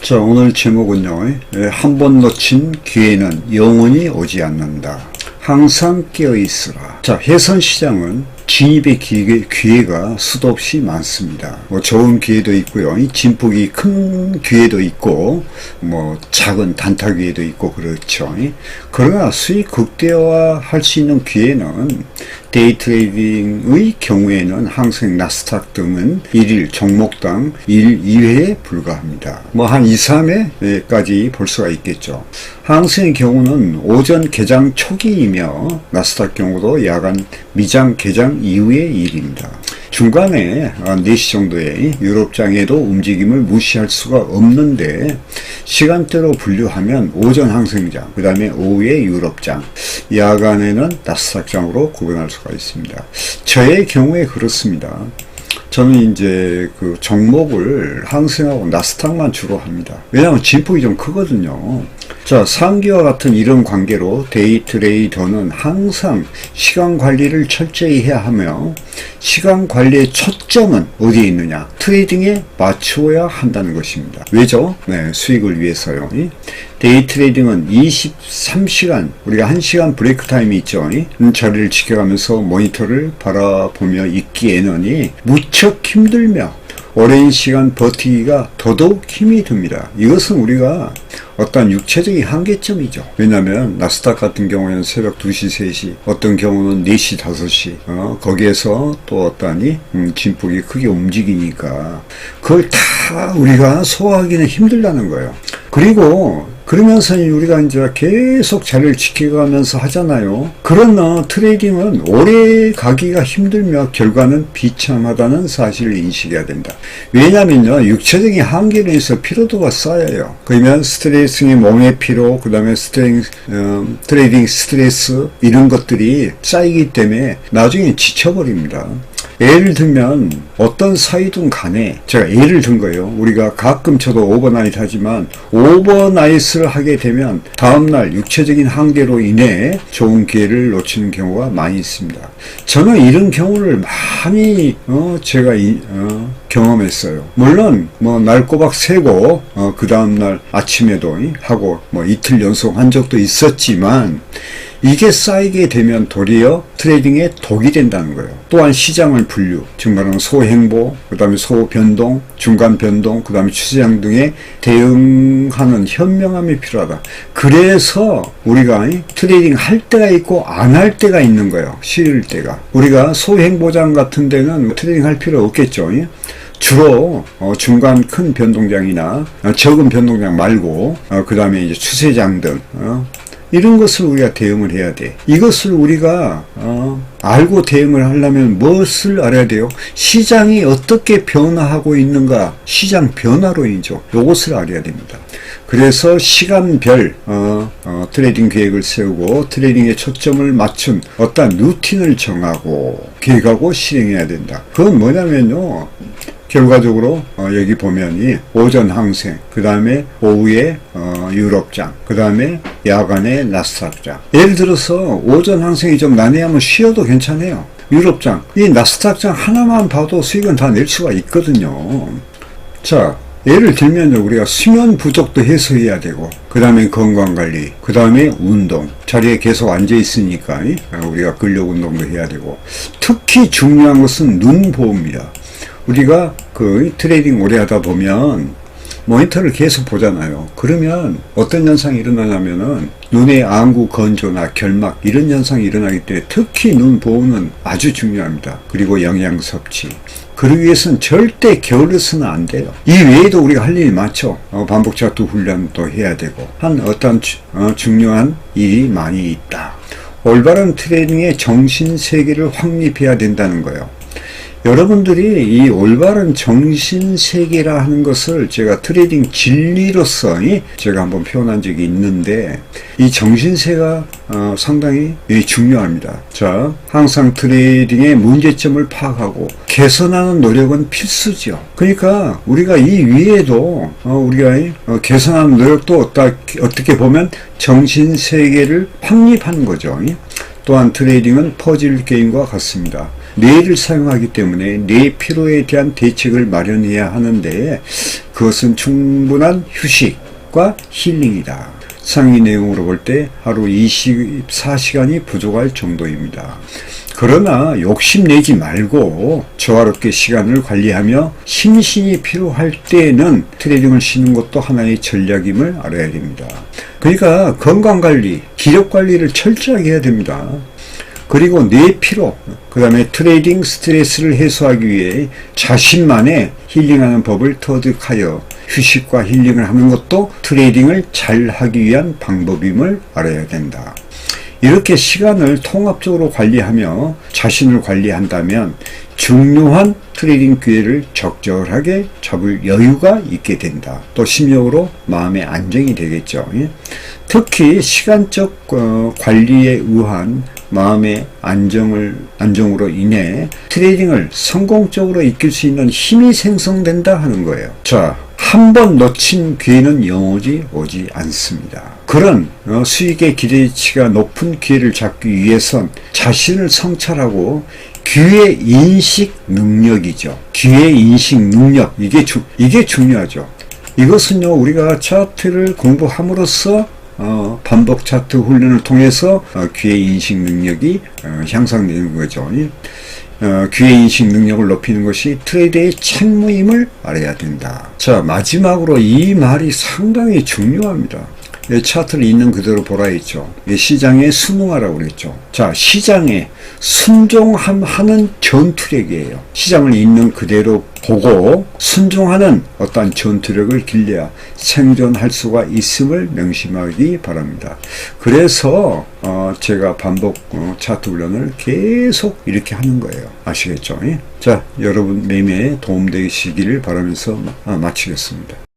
자, 오늘 제목은요, 한 번 놓친 기회는 영원히 오지 않는다. 항상 깨어있으라. 자, 해선시장은 진입의 기회가 수도 없이 많습니다. 좋은 기회도 있고요, 진폭이 큰 기회도 있고, 작은 단타 기회도 있고, 그렇죠. 그러나 수익 극대화 할 수 있는 기회는 데이 트레이딩의 경우에는 항상 나스닥 등은 1일 종목당 1, 2회에 불과합니다. 한 2, 3회까지 볼 수가 있겠죠. 항생의 경우는 오전 개장 초기이며 나스닥 경우도 야간 미장 개장 이후의 일입니다. 중간에 4시 정도에 유럽장에도 움직임을 무시할 수가 없는데 시간대로 분류하면 오전 항생장, 그 다음에 오후에 유럽장, 야간에는 나스닥장으로 구분할 수가 있습니다. 저의 경우에 그렇습니다. 저는 이제 그 종목을 항생하고 나스닥만 주로 합니다. 왜냐하면 진폭이 좀 크거든요. 자, 상기와 같은 이런 관계로 데이 트레이더는 항상 시간 관리를 철저히 해야 하며 시간 관리의 초점은 어디에 있느냐? 트레이딩에 맞추어야 한다는 것입니다. 왜죠? 네, 수익을 위해서요. 데이 트레이딩은 23시간, 우리가 1시간 브레이크 타임이 있죠. 자리를 지켜가면서 모니터를 바라보며 있기에는 무척 힘들며 오랜 시간 버티기가 더더욱 힘이 듭니다. 이것은 우리가 어떤 육체적인 한계점이죠. 왜냐하면 나스닥 같은 경우에는 새벽 2시, 3시, 어떤 경우는 4시, 5시 거기에서 또 어떠하니 진폭이 크게 움직이니까 그걸 다 우리가 소화하기는 힘들다는 거예요. 그리고 그러면서 우리가 이제 계속 자리를 지켜가면서 하잖아요. 그러나 트레이딩은 오래 가기가 힘들며 결과는 비참하다는 사실을 인식해야 된다. 왜냐면요, 육체적인 한계로 인해서 피로도가 쌓여요. 그러면 스트레스의 몸의 피로, 그 다음에 트레이딩 스트레스, 이런 것들이 쌓이기 때문에 나중에 지쳐버립니다. 예를 들면 어떤 사이든 간에 제가 예를 든 거예요. 우리가 가끔 저도 오버나잇 하지만 오버나잇을 하게 되면 다음날 육체적인 한계로 인해 좋은 기회를 놓치는 경우가 많이 있습니다. 저는 이런 경우를 많이 제가 경험했어요. 물론 날 꼬박 새고 그 다음날 아침에도 하고 이틀 연속 한 적도 있었지만 이게 쌓이게 되면 도리어 트레이딩에 독이 된다는 거예요. 또한 시장을 분류, 즉 말하면 소행보, 그 다음에 소변동, 중간 변동, 그 다음에 추세장 등에 대응하는 현명함이 필요하다. 그래서 우리가 트레이딩 할 때가 있고 안 할 때가 있는 거예요. 싫을 때가. 우리가 소행보장 같은 데는 트레이딩 할 필요 없겠죠. 주로 중간 큰 변동장이나 적은 변동장 말고 그 다음에 이제 추세장 등 이런 것을 우리가 대응을 해야 돼. 이것을 우리가 알고 대응을 하려면 무엇을 알아야 돼요? 시장이 어떻게 변화하고 있는가, 시장 변화론이죠. 이것을 알아야 됩니다. 그래서 시간별 트레이딩 계획을 세우고 트레이딩에 초점을 맞춘 어떤 루틴을 정하고 계획하고 실행해야 된다. 그건 뭐냐면요, 결과적으로 여기 보면 오전 항생, 그 다음에 오후에 유럽장, 그 다음에 야간에 나스닥장. 예를 들어서 오전 항생이 좀 난해하면 쉬어도 괜찮아요. 유럽장, 이 나스닥장 하나만 봐도 수익은 다 낼 수가 있거든요. 자, 예를 들면 우리가 수면 부족도 해소해야 되고, 그 다음에 건강관리, 그 다음에 운동, 자리에 계속 앉아 있으니까 우리가 근력 운동도 해야 되고, 특히 중요한 것은 눈 보호입니다. 우리가 그 트레이딩 오래 하다 보면 모니터를 계속 보잖아요. 그러면 어떤 현상이 일어나냐면은 눈의 안구 건조나 결막 이런 현상이 일어나기 때문에 특히 눈 보호는 아주 중요합니다. 그리고 영양 섭취. 그러기 위해서는 절대 게을러서는 안 돼요. 이 외에도 우리가 할 일이 많죠. 반복 작두 훈련도 해야 되고 한 어떤 중요한 일이 많이 있다. 올바른 트레이딩의 정신세계를 확립해야 된다는 거예요. 여러분들이 이 올바른 정신세계라 하는 것을 제가 트레이딩 진리로서 제가 한번 표현한 적이 있는데 이 정신세계가 상당히 중요합니다. 자, 항상 트레이딩의 문제점을 파악하고 개선하는 노력은 필수죠. 그러니까 우리가 이 위에도 우리가 개선하는 노력도 어떻게 보면 정신세계를 확립하는 거죠. 또한 트레이딩은 퍼즐 게임과 같습니다. 뇌를 사용하기 때문에 뇌 피로에 대한 대책을 마련해야 하는데 그것은 충분한 휴식과 힐링이다. 상위 내용으로 볼 때 하루 24시간이 부족할 정도입니다. 그러나 욕심내지 말고 조화롭게 시간을 관리하며 심신이 필요할 때에는 트레이닝을 쉬는 것도 하나의 전략임을 알아야 됩니다. 그러니까 건강관리, 기력관리를 철저하게 해야 됩니다. 그리고 뇌 피로, 그 다음에 트레이딩 스트레스를 해소하기 위해 자신만의 힐링하는 법을 터득하여 휴식과 힐링을 하는 것도 트레이딩을 잘 하기 위한 방법임을 알아야 된다. 이렇게 시간을 통합적으로 관리하며 자신을 관리한다면 중요한 트레이딩 기회를 적절하게 잡을 여유가 있게 된다. 또 심리적으로 마음의 안정이 되겠죠. 특히 시간적 관리에 의한 마음의 안정으로 인해 트레이딩을 성공적으로 이끌 수 있는 힘이 생성된다 하는 거예요. 자, 한 번 놓친 기회는 영원히 오지 않습니다. 그런 수익의 기대치가 높은 기회를 잡기 위해선 자신을 성찰하고 기회 인식 능력이죠. 기회 인식 능력, 이게 중요하죠. 이것은요, 우리가 차트를 공부함으로써 반복 차트 훈련을 통해서 기회 인식 능력이 향상되는 거죠. 기회 인식 능력을 높이는 것이 트레이드의 책무임을 알아야 된다. 자, 마지막으로 이 말이 상당히 중요합니다. 차트를 있는 그대로 보라 했죠. 시장에 순응하라고 그랬죠. 자, 시장에 순종하는 전투력이에요. 시장을 있는 그대로 보고 순종하는 어떠한 전투력을 길러야 생존할 수가 있음을 명심하기 바랍니다. 그래서 제가 반복 차트 훈련을 계속 이렇게 하는 거예요. 아시겠죠? 자, 여러분 매매에 도움되시기를 바라면서 마치겠습니다.